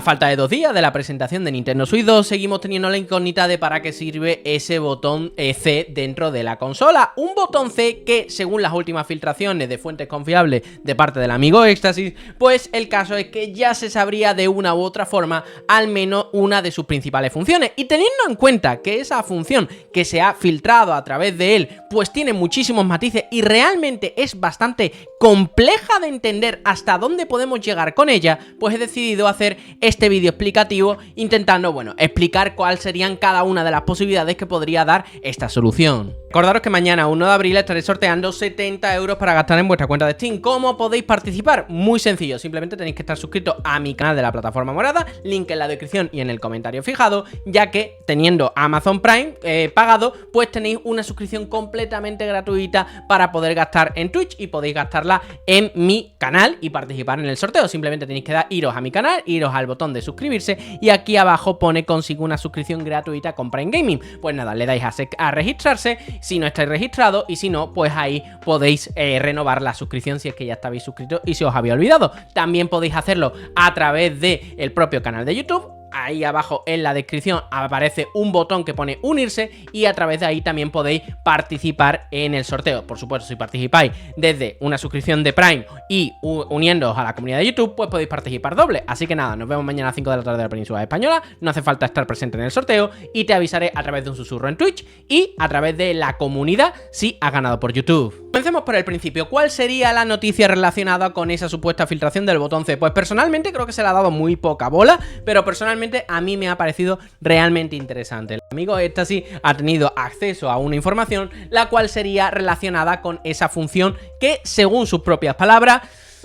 A falta de 2 días de la presentación de Nintendo Switch 2, seguimos teniendo la incógnita de para qué sirve ese botón C dentro de la consola. Un botón C que, según las últimas filtraciones de fuentes confiables de parte del amigo Éxtasis, pues el caso es que ya se sabría de una u otra forma al menos una de sus principales funciones. Y teniendo en cuenta que esa función que se ha filtrado a través de él, pues tiene muchísimos matices y realmente es bastante compleja de entender hasta dónde podemos llegar con ella, pues he decidido hacer este vídeo explicativo intentando, bueno, explicar cuáles serían cada una de las posibilidades que podría dar esta solución. Recordaros que mañana, 1 de abril, estaré sorteando 70 euros para gastar en vuestra cuenta de Steam. ¿Cómo podéis participar? Muy sencillo, simplemente tenéis que estar suscritos a mi canal de la plataforma morada, link en la descripción y en el comentario fijado, ya que teniendo Amazon Prime pagado, pues tenéis una suscripción completamente gratuita para poder gastar en Twitch y podéis gastarla en mi canal y participar en el sorteo. Simplemente tenéis que iros a mi canal, iros al botón de suscribirse y aquí abajo pone consigo una suscripción gratuita con Prime Gaming. Pues nada, le dais a registrarse si no estáis registrados y si no, pues ahí podéis renovar la suscripción si es que ya estabais suscritos y se os había olvidado. También podéis hacerlo a través del propio canal de YouTube. Ahí abajo en la descripción aparece un botón que pone unirse y a través de ahí también podéis participar en el sorteo. Por supuesto, si participáis desde una suscripción de Prime y uniéndoos a la comunidad de YouTube, pues podéis participar doble. Así que nada, nos vemos mañana a las 5 de la tarde de la península española. No hace falta estar presente en el sorteo y te avisaré a través de un susurro en Twitch y a través de la comunidad si has ganado por YouTube. Comencemos por el principio. ¿Cuál sería la noticia relacionada con esa supuesta filtración del botón C? Pues personalmente creo que se le ha dado muy poca bola, pero personalmente a mí me ha parecido realmente interesante. El amigo Éxtasis ha tenido acceso a una información la cual sería relacionada con esa función que, según sus propias palabras,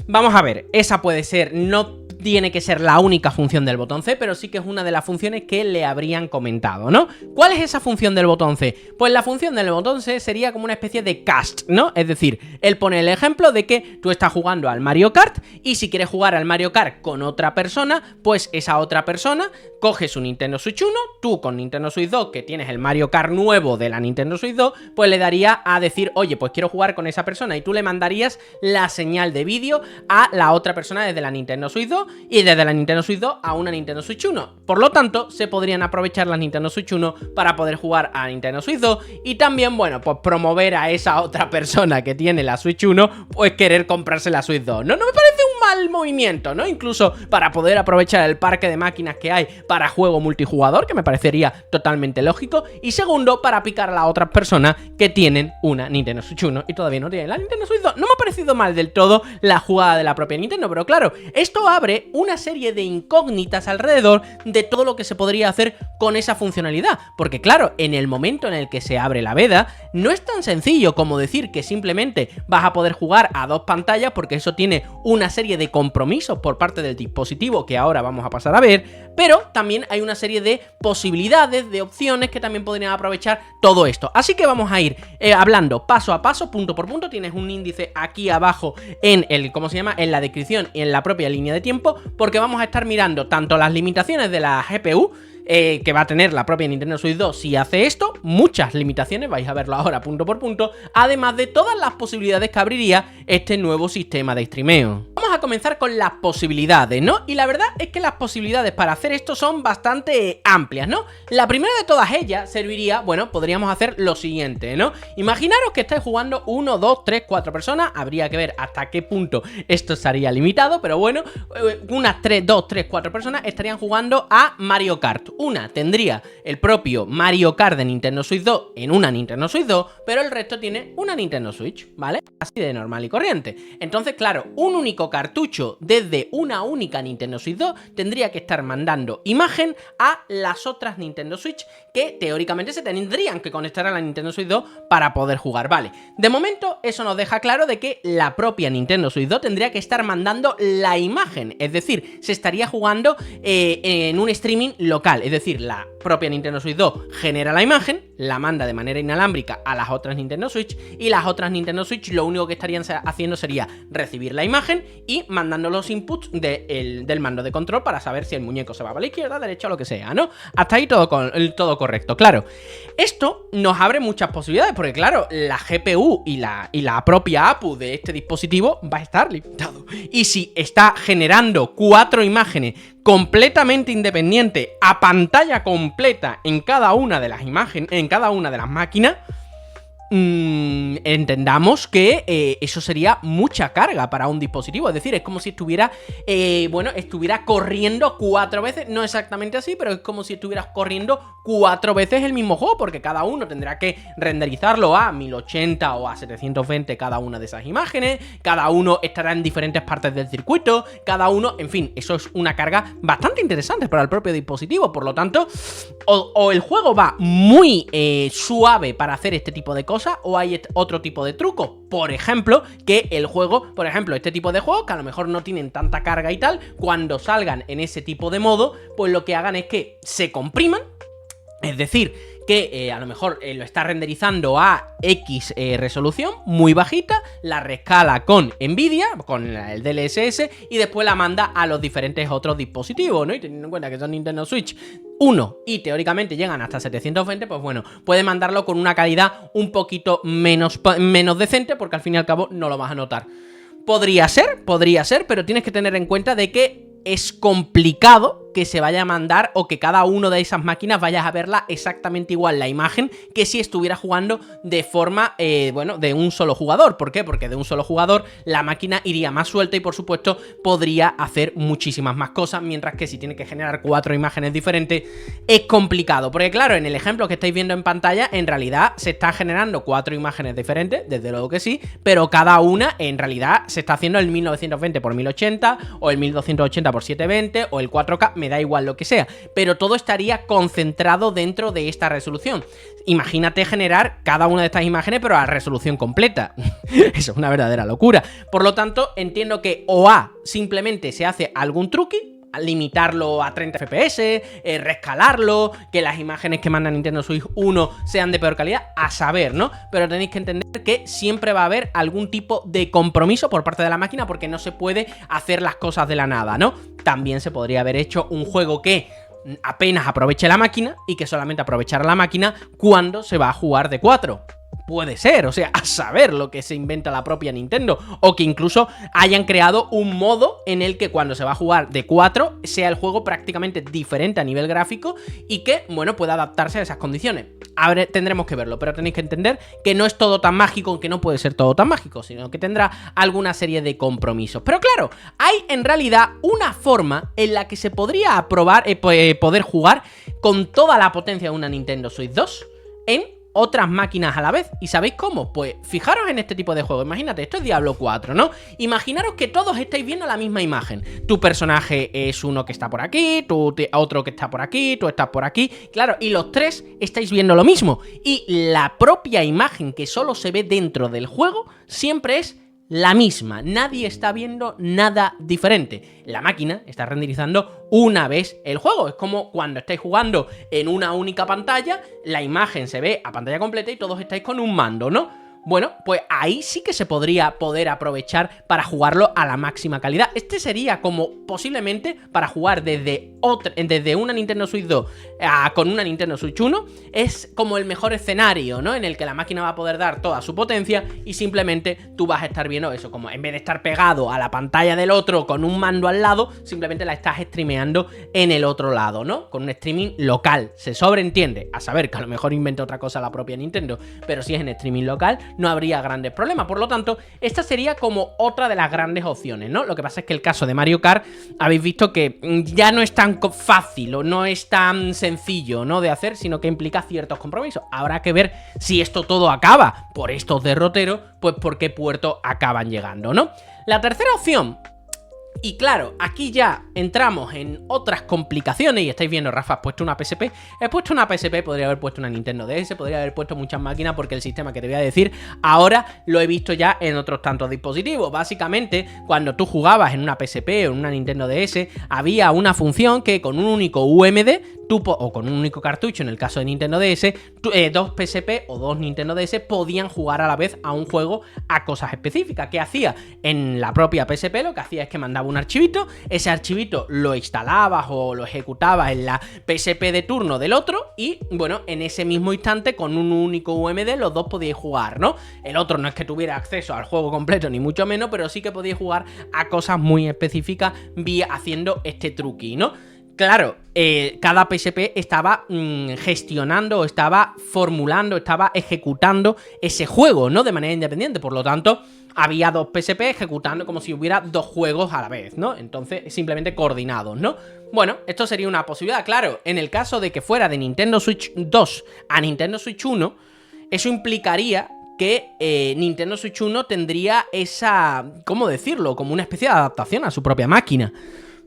vamos a ver, esa puede ser, no tiene que ser la única función del botón C, pero sí que es una de las funciones que le habrían comentado, ¿no? ¿Cuál es esa función del botón C? Pues la función del botón C sería como una especie de cast, ¿no? Es decir, él pone el ejemplo de que tú estás jugando al Mario Kart y si quieres jugar al Mario Kart con otra persona, pues esa otra persona coge su Nintendo Switch 1, tú con Nintendo Switch 2, que tienes el Mario Kart nuevo de la Nintendo Switch 2, pues le daría a decir, oye, pues quiero jugar con esa persona y tú le mandarías la señal de vídeo a la otra persona desde la Nintendo Switch 2 y desde la Nintendo Switch 2 a una Nintendo Switch 1. Por lo tanto, se podrían aprovechar las Nintendo Switch 1 para poder jugar a Nintendo Switch 2 y también, bueno, pues promover a esa otra persona que tiene la Switch 1, pues querer comprarse la Switch 2. No me parece un mal movimiento, ¿no? Incluso para poder aprovechar el parque de máquinas que hay para juego multijugador, que me parecería totalmente lógico. Y segundo, para picar a las otras personas que tienen una Nintendo Switch 1 y todavía no tienen la Nintendo Switch 2. No me ha parecido mal del todo la jugada de la propia Nintendo, pero claro, esto abre una serie de incógnitas alrededor de todo lo que se podría hacer con esa funcionalidad, porque claro, en el momento en el que se abre la beta, no es tan sencillo como decir que simplemente vas a poder jugar a dos pantallas, porque eso tiene una serie de compromisos por parte del dispositivo que ahora vamos a pasar a ver, pero también hay una serie de posibilidades, de opciones que también podrían aprovechar todo esto. Así que vamos a ir hablando paso a paso, punto por punto. Tienes un índice aquí abajo en el, ¿cómo se llama?, en la descripción y en la propia línea de tiempo, porque vamos a estar mirando tanto las limitaciones de la GPU que va a tener la propia Nintendo Switch 2 si hace esto, muchas limitaciones, vais a verlo ahora punto por punto, además de todas las posibilidades que abriría este nuevo sistema de streameo. Vamos a comenzar con las posibilidades, ¿no? Y la verdad es que las posibilidades para hacer esto son bastante amplias, ¿no? La primera de todas ellas serviría, bueno, podríamos hacer lo siguiente, ¿no? Imaginaros que estáis jugando 1, 2, 3, 4 personas, habría que ver hasta qué punto esto estaría limitado, pero bueno, unas 2, 3, 4 personas estarían jugando a Mario Kart. Una tendría el propio Mario Kart de Nintendo Switch 2 en una Nintendo Switch 2, pero el resto tiene una Nintendo Switch, ¿vale? Así de normal y corriente. Entonces, claro, un único cartucho desde una única Nintendo Switch 2 tendría que estar mandando imagen a las otras Nintendo Switch que teóricamente se tendrían que conectar a la Nintendo Switch 2 para poder jugar, ¿vale? De momento, eso nos deja claro de que la propia Nintendo Switch 2 tendría que estar mandando la imagen, es decir, se estaría jugando en un streaming local. Es decir, la propia Nintendo Switch 2 genera la imagen, la manda de manera inalámbrica a las otras Nintendo Switch y las otras Nintendo Switch lo único que estarían haciendo sería recibir la imagen y mandando los inputs del mando de control para saber si el muñeco se va a la izquierda, derecha o lo que sea, ¿no? Hasta ahí todo correcto, claro. Esto nos abre muchas posibilidades porque, claro, la GPU y la propia APU de este dispositivo va a estar limitado. Y si está generando 4 imágenes completamente independiente, a pantalla completa en cada una de las imágenes, en cada una de las máquinas, entendamos que eso sería mucha carga para un dispositivo. Es decir, es como si estuviera, estuviera corriendo 4 veces, no exactamente así, pero es como si estuvieras corriendo 4 veces el mismo juego, porque cada uno tendrá que renderizarlo a 1080 o a 720 cada una de esas imágenes, cada uno estará en diferentes partes del circuito, cada uno, en fin, eso es una carga bastante interesante para el propio dispositivo. Por lo tanto, o el juego va muy suave para hacer este tipo de cosas, o hay otro tipo de truco. Por ejemplo, que el juego, este tipo de juegos que a lo mejor no tienen tanta carga y tal, cuando salgan en ese tipo de modo, pues lo que hagan es que se compriman. Es decir, que a lo mejor lo está renderizando a X resolución muy bajita, la rescala con Nvidia, con el DLSS, y después la manda a los diferentes otros dispositivos, ¿no? Y teniendo en cuenta que son Nintendo Switch 1 y teóricamente llegan hasta 720, pues bueno, puede mandarlo con una calidad un poquito menos decente, porque al fin y al cabo no lo vas a notar. Podría ser, pero tienes que tener en cuenta de que es complicado que se vaya a mandar o que cada una de esas máquinas vayas a verla exactamente igual la imagen que si estuviera jugando de forma, de un solo jugador. ¿Por qué? Porque de un solo jugador la máquina iría más suelta y por supuesto podría hacer muchísimas más cosas, mientras que si tiene que generar 4 imágenes diferentes es complicado. Porque claro, en el ejemplo que estáis viendo en pantalla, en realidad se está generando 4 imágenes diferentes, desde luego que sí, pero cada una en realidad se está haciendo el 1920 x 1080 o el 1280 x 720 o el 4K, me da igual lo que sea, pero todo estaría concentrado dentro de esta resolución. Imagínate generar cada una de estas imágenes pero a resolución completa. Eso es una verdadera locura. Por lo tanto, entiendo que o simplemente se hace algún truqui, limitarlo a 30 FPS, rescalarlo, que las imágenes que manda Nintendo Switch 1 sean de peor calidad, a saber, ¿no? Pero tenéis que entender que siempre va a haber algún tipo de compromiso por parte de la máquina, porque no se puede hacer las cosas de la nada, ¿no? También se podría haber hecho un juego que apenas aproveche la máquina y que solamente aprovechara la máquina cuando se va a jugar de 4. Puede ser, o sea, a saber lo que se inventa la propia Nintendo, o que incluso hayan creado un modo en el que cuando se va a jugar de 4 sea el juego prácticamente diferente a nivel gráfico y que, bueno, pueda adaptarse a esas condiciones. Ahora tendremos que verlo, pero tenéis que entender que no es todo tan mágico, que no puede ser todo tan mágico, sino que tendrá alguna serie de compromisos. Pero claro, hay en realidad una forma en la que se podría poder jugar con toda la potencia de una Nintendo Switch 2 en otras máquinas a la vez. ¿Y sabéis cómo? Pues fijaros en este tipo de juego. Imagínate, esto es Diablo 4, ¿no? Imaginaros que todos estáis viendo la misma imagen. Tu personaje es uno que está por aquí, otro que está por aquí, tú estás por aquí. Claro, y los tres estáis viendo lo mismo. Y la propia imagen que solo se ve dentro del juego siempre es la misma, nadie está viendo nada diferente. La máquina está renderizando una vez el juego. Es como cuando estáis jugando en una única pantalla, la imagen se ve a pantalla completa y todos estáis con un mando, ¿no? Bueno, pues ahí sí que se podría poder aprovechar para jugarlo a la máxima calidad. Este sería como posiblemente para jugar desde una Nintendo Switch 2 con una Nintendo Switch 1, es como el mejor escenario, ¿no? En el que la máquina va a poder dar toda su potencia y simplemente tú vas a estar viendo eso, como en vez de estar pegado a la pantalla del otro con un mando al lado, simplemente la estás streameando en el otro lado, ¿no? Con un streaming local. Se sobreentiende, a saber que a lo mejor inventa otra cosa la propia Nintendo, pero si es en streaming local no habría grandes problemas. Por lo tanto, esta sería como otra de las grandes opciones, ¿no? Lo que pasa es que el caso de Mario Kart habéis visto que ya no es tan fácil o no es tan sencillo, ¿no?, de hacer, sino que implica ciertos compromisos. Habrá que ver si esto todo acaba por estos derroteros, pues por qué puerto acaban llegando, ¿no? La tercera opción. Y claro, aquí ya entramos en otras complicaciones y estáis viendo, Rafa, has puesto una PSP. He puesto una PSP, podría haber puesto una Nintendo DS, podría haber puesto muchas máquinas porque el sistema que te voy a decir ahora lo he visto ya en otros tantos dispositivos. Básicamente, cuando tú jugabas en una PSP o en una Nintendo DS, había una función que con un único UMD o con un único cartucho, en el caso de Nintendo DS, dos PSP o dos Nintendo DS podían jugar a la vez a un juego a cosas específicas. ¿Qué hacía? En la propia PSP lo que hacía es que mandaba un archivito, ese archivito lo instalabas o lo ejecutabas en la PSP de turno del otro y, bueno, en ese mismo instante con un único UMD los dos podíais jugar, ¿no? El otro no es que tuviera acceso al juego completo ni mucho menos, pero sí que podíais jugar a cosas muy específicas vía haciendo este truqui, ¿no? Claro, cada PSP estaba gestionando, estaba formulando, estaba ejecutando ese juego, ¿no? De manera independiente, por lo tanto, había dos PSP ejecutando como si hubiera dos juegos a la vez, ¿no? Entonces, simplemente coordinados, ¿no? Bueno, esto sería una posibilidad, claro, en el caso de que fuera de Nintendo Switch 2 a Nintendo Switch 1, eso implicaría que Nintendo Switch 1 tendría esa, ¿cómo decirlo? Como una especie de adaptación a su propia máquina.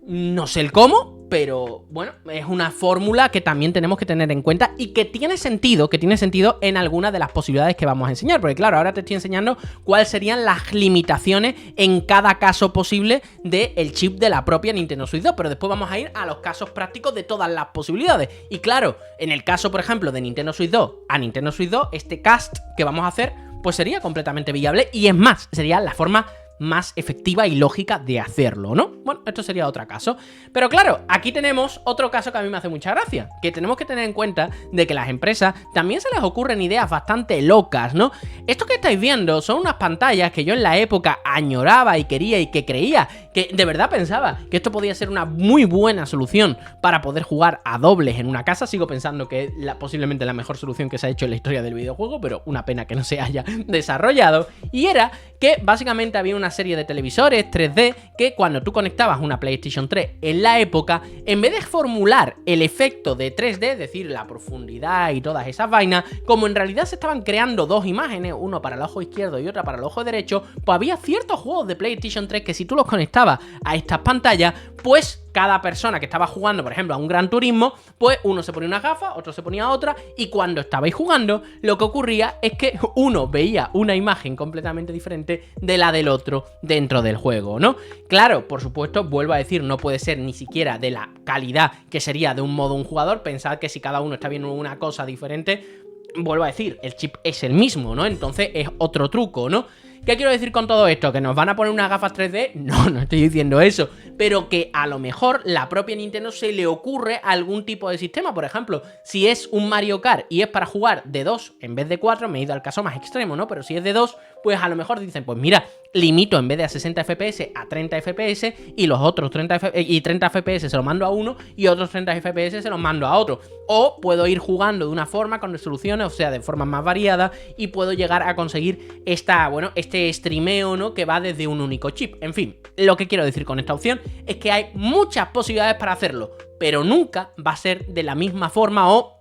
No sé el cómo, pero bueno, es una fórmula que también tenemos que tener en cuenta y que tiene sentido en algunas de las posibilidades que vamos a enseñar. Porque claro, ahora te estoy enseñando cuáles serían las limitaciones en cada caso posible del chip de la propia Nintendo Switch 2, pero después vamos a ir a los casos prácticos de todas las posibilidades. Y claro, en el caso, por ejemplo, de Nintendo Switch 2 a Nintendo Switch 2, este cast que vamos a hacer, pues sería completamente viable y es más, sería la forma más efectiva y lógica de hacerlo, ¿no? Bueno, esto sería otro caso. Pero claro, aquí tenemos otro caso que a mí me hace mucha gracia, que tenemos que tener en cuenta de que las empresas también se les ocurren ideas bastante locas, ¿no? Esto que estáis viendo son unas pantallas que yo en la época añoraba y quería y que creía, que de verdad pensaba que esto podía ser una muy buena solución para poder jugar a dobles en una casa. Sigo pensando que es posiblemente la mejor solución que se ha hecho en la historia del videojuego, pero una pena que no se haya desarrollado. Y era que básicamente había una serie de televisores 3D que cuando tú conectabas una PlayStation 3 en la época, en vez de formular el efecto de 3D, es decir, la profundidad y todas esas vainas, como en realidad se estaban creando dos imágenes, uno para el ojo izquierdo y otra para el ojo derecho, pues había ciertos juegos de PlayStation 3 que si tú los conectabas a estas pantallas, pues cada persona que estaba jugando, por ejemplo, a un Gran Turismo, pues uno se ponía una gafa, otro se ponía otra, y cuando estabais jugando, lo que ocurría es que uno veía una imagen completamente diferente de la del otro dentro del juego, ¿no? Claro, por supuesto, vuelvo a decir, no puede ser ni siquiera de la calidad que sería de un modo un jugador. Pensad que si cada uno está viendo una cosa diferente, vuelvo a decir, el chip es el mismo, ¿no? Entonces es otro truco, ¿no? ¿Qué quiero decir con todo esto? ¿Que nos van a poner unas gafas 3D? No, no estoy diciendo eso. Pero que a lo mejor la propia Nintendo se le ocurre algún tipo de sistema. Por ejemplo, si es un Mario Kart y es para jugar de 2 en vez de 4, me he ido al caso más extremo, ¿no? Pero si es de 2, pues a lo mejor dicen, pues mira, limito en vez de a 60 FPS a 30 FPS y los otros 30 FPS se los mando a uno y otros 30 FPS se los mando a otro. O puedo ir jugando de una forma con resoluciones, o sea, de formas más variadas, y puedo llegar a conseguir este streameo, ¿no? Que va desde un único chip. En fin, lo que quiero decir con esta opción es que hay muchas posibilidades para hacerlo, pero nunca va a ser de la misma forma o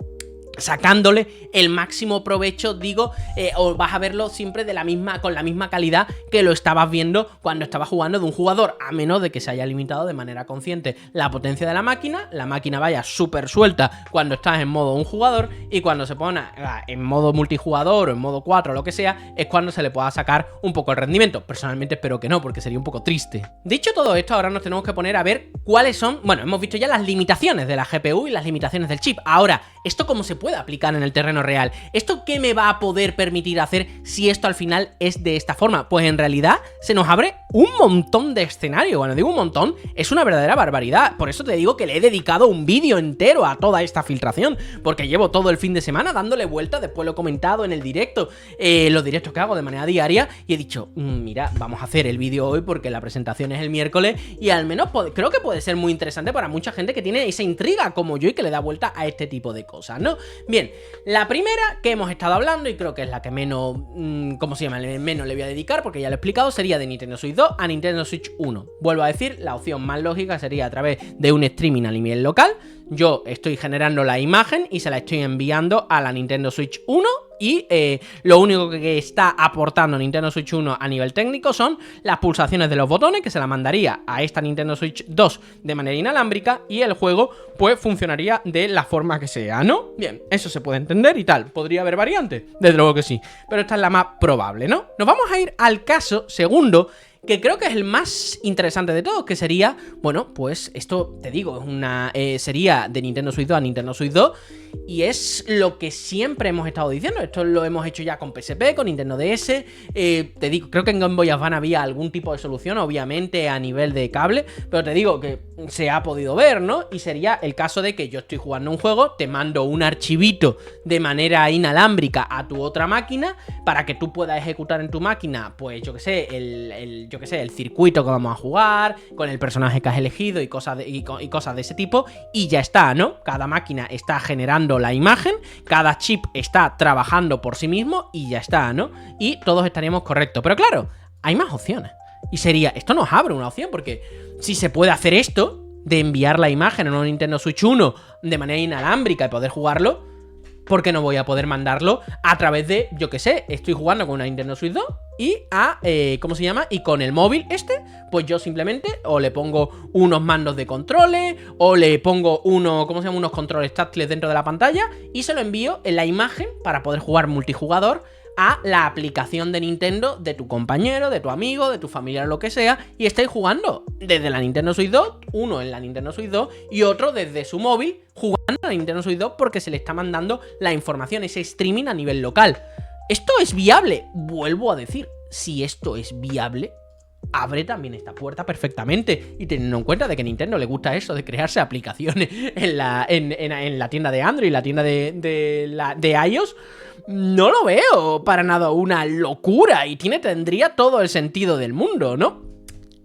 sacándole el máximo provecho, digo, o vas a verlo siempre con la misma calidad que lo estabas viendo cuando estabas jugando de un jugador, a menos de que se haya limitado de manera consciente la potencia de la máquina vaya súper suelta cuando estás en modo un jugador, y cuando se pone en modo multijugador o en modo 4 o lo que sea, es cuando se le pueda sacar un poco el rendimiento. Personalmente espero que no, porque sería un poco triste. Dicho todo esto, ahora nos tenemos que poner a ver cuáles son, bueno, hemos visto ya las limitaciones de la GPU y las limitaciones del chip. Ahora, ¿esto cómo se puede aplicar en el terreno real? ¿Esto qué me va a poder permitir hacer si esto al final es de esta forma? Pues en realidad se nos abre un montón de escenarios. Bueno, digo un montón, es una verdadera barbaridad. Por eso te digo que le he dedicado un vídeo entero a toda esta filtración, porque llevo todo el fin de semana dándole vuelta. Después lo he comentado en el directo, los directos que hago de manera diaria, y he dicho, mira, vamos a hacer el vídeo hoy porque la presentación es el miércoles, y al menos creo que puede ser muy interesante para mucha gente que tiene esa intriga como yo y que le da vuelta a este tipo de cosas, ¿no? Bien, la primera que hemos estado hablando, y creo que es la que menos, ¿cómo se llama? Menos le voy a dedicar, porque ya lo he explicado, sería de Nintendo Switch 2 a Nintendo Switch 1. Vuelvo a decir, la opción más lógica sería a través de un streaming a nivel local. Yo estoy generando la imagen y se la estoy enviando a la Nintendo Switch 1, y lo único que está aportando Nintendo Switch 1 a nivel técnico son las pulsaciones de los botones, que se la mandaría a esta Nintendo Switch 2 de manera inalámbrica, y el juego pues funcionaría de la forma que sea, ¿no? Bien, eso se puede entender y tal. ¿Podría haber variantes? Desde luego que sí, pero esta es la más probable, ¿no? Nos vamos a ir al caso segundo, que creo que es el más interesante de todos, que sería, bueno, pues esto, te digo, sería de Nintendo Switch 2 a Nintendo Switch 2, y es lo que siempre hemos estado diciendo. Esto lo hemos hecho ya con PSP, con Nintendo DS, te digo, creo que en Game Boy Advance había algún tipo de solución, obviamente a nivel de cable, pero te digo que se ha podido ver, ¿no? Y sería el caso de que yo estoy jugando un juego, te mando un archivito de manera inalámbrica a tu otra máquina para que tú puedas ejecutar en tu máquina, pues yo que sé, el circuito que vamos a jugar, con el personaje que has elegido y cosas de ese tipo, y ya está, ¿no? Cada máquina está generando la imagen, cada chip está trabajando por sí mismo y ya está, ¿no? Y todos estaríamos correctos. Pero claro, hay más opciones. Y sería, esto nos abre una opción, porque si se puede hacer esto, de enviar la imagen a un Nintendo Switch 1 de manera inalámbrica y poder jugarlo, ¿por qué no voy a poder mandarlo a través de, yo que sé, estoy jugando con una Nintendo Switch 2 y ¿cómo se llama? Y con el móvil pues yo simplemente o le pongo unos mandos de controles o le pongo unos controles táctiles dentro de la pantalla y se lo envío en la imagen para poder jugar multijugador a la aplicación de Nintendo de tu compañero, de tu amigo, de tu familiar, lo que sea, y estáis jugando desde la Nintendo Switch 2, uno en la Nintendo Switch 2 y otro desde su móvil jugando a la Nintendo Switch 2 porque se le está mandando la información, ese streaming a nivel local. ¿Esto es viable? Vuelvo a decir, si esto es viable, abre también esta puerta perfectamente. Y teniendo en cuenta de que a Nintendo le gusta eso de crearse aplicaciones en la tienda de Android, la tienda de iOS, no lo veo para nada una locura y tendría todo el sentido del mundo, ¿no?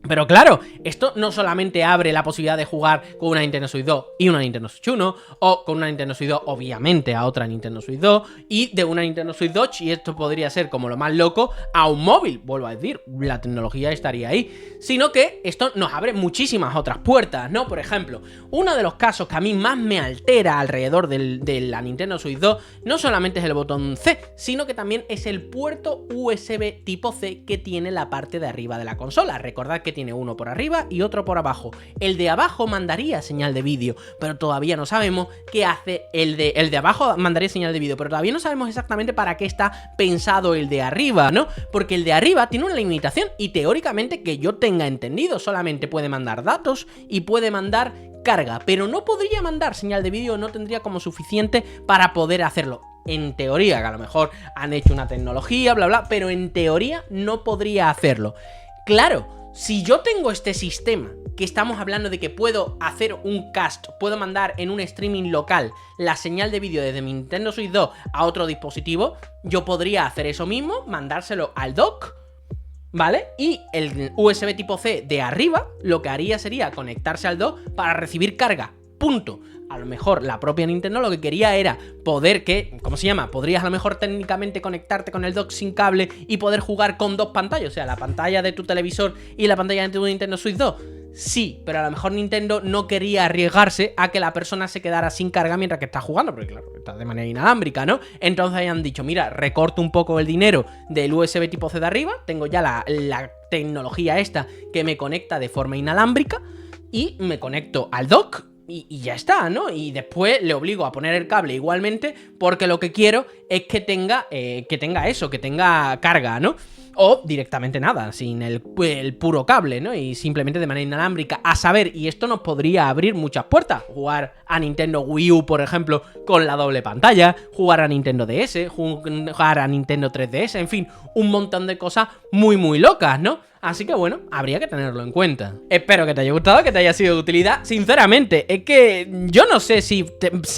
Pero claro, esto no solamente abre la posibilidad de jugar con una Nintendo Switch 2 y una Nintendo Switch 1, o con una Nintendo Switch 2 obviamente a otra Nintendo Switch 2, y de una Nintendo Switch 2, y esto podría ser como lo más loco, a un móvil. Vuelvo a decir, la tecnología estaría ahí. Sino que esto nos abre muchísimas otras puertas, ¿no? Por ejemplo, uno de los casos que a mí más me altera alrededor de la Nintendo Switch 2 no solamente es el botón C, sino que también es el puerto USB tipo C que tiene la parte de arriba de la consola. Recordad que tiene uno por arriba y otro por abajo. El de abajo mandaría señal de vídeo, pero todavía no sabemos qué hace el de abajo. Mandaría señal de vídeo, pero todavía no sabemos exactamente para qué está pensado el de arriba, ¿no? Porque el de arriba tiene una limitación y teóricamente, que yo tenga entendido, solamente puede mandar datos y puede mandar carga, pero no podría mandar señal de vídeo, no tendría como suficiente para poder hacerlo. En teoría, que a lo mejor han hecho una tecnología, bla bla, pero en teoría no podría hacerlo. Claro, si yo tengo este sistema, que estamos hablando de que puedo hacer un cast, puedo mandar en un streaming local la señal de vídeo desde mi Nintendo Switch 2 a otro dispositivo, yo podría hacer eso mismo, mandárselo al dock, ¿vale? Y el USB tipo C de arriba lo que haría sería conectarse al dock para recibir carga, punto. A lo mejor la propia Nintendo lo que quería era poder ¿cómo se llama? Podrías a lo mejor técnicamente conectarte con el dock sin cable y poder jugar con dos pantallas, o sea, la pantalla de tu televisor y la pantalla de tu Nintendo Switch 2. Sí, pero a lo mejor Nintendo no quería arriesgarse a que la persona se quedara sin carga mientras que está jugando, porque claro, está de manera inalámbrica, ¿no? Entonces hayan dicho, mira, recorto un poco el dinero del USB tipo C de arriba, tengo ya la tecnología esta que me conecta de forma inalámbrica y me conecto al dock. Y ya está, ¿no? Y después le obligo a poner el cable igualmente porque lo que quiero es que tenga eso, que tenga carga, ¿no? O directamente nada, sin el puro cable, ¿no? Y simplemente de manera inalámbrica. A saber, y esto nos podría abrir muchas puertas. Jugar a Nintendo Wii U, por ejemplo, con la doble pantalla. Jugar a Nintendo DS, jugar a Nintendo 3DS, en fin, un montón de cosas muy, muy locas, ¿no? Así que bueno, habría que tenerlo en cuenta. Espero que te haya gustado, que te haya sido de utilidad. Sinceramente, es que yo no sé si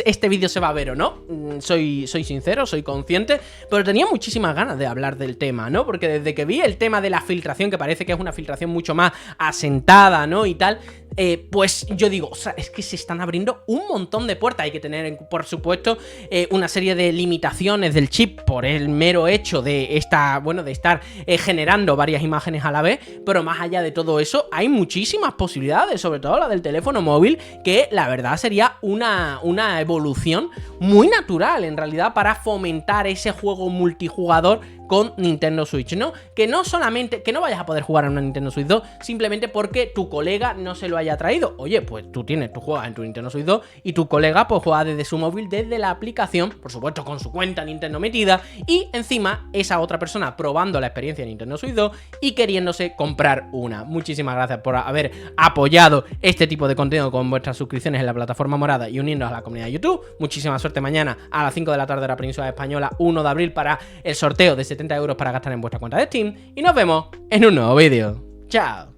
este vídeo se va a ver o no. Soy sincero, soy consciente, pero tenía muchísimas ganas de hablar del tema, ¿no? Porque desde que vi el tema de la filtración, que parece que es una filtración mucho más asentada, ¿no? Y tal, pues yo digo, o sea, es que se están abriendo un montón de puertas. Hay que tener, por supuesto, una serie de limitaciones del chip por el mero hecho de estar generando varias imágenes a la vez, pero más allá de todo eso, hay muchísimas posibilidades, sobre todo la del teléfono móvil, que la verdad sería una evolución muy natural, en realidad, para fomentar ese juego multijugador con Nintendo Switch, ¿no? Que no solamente, que no vayas a poder jugar a una Nintendo Switch 2 simplemente porque tu colega no se lo ha haya traído. Oye, pues tú juegas en tu Nintendo Switch 2 y tu colega pues juega desde su móvil, desde la aplicación, por supuesto con su cuenta Nintendo metida, y encima esa otra persona probando la experiencia de Nintendo Switch 2 y queriéndose comprar una. Muchísimas gracias por haber apoyado este tipo de contenido con vuestras suscripciones en la plataforma morada y uniéndonos a la comunidad de YouTube. Muchísima suerte mañana a las 5 de la tarde de la península española, 1 de abril, para el sorteo de 70 euros para gastar en vuestra cuenta de Steam, y nos vemos en un nuevo vídeo. ¡Chao!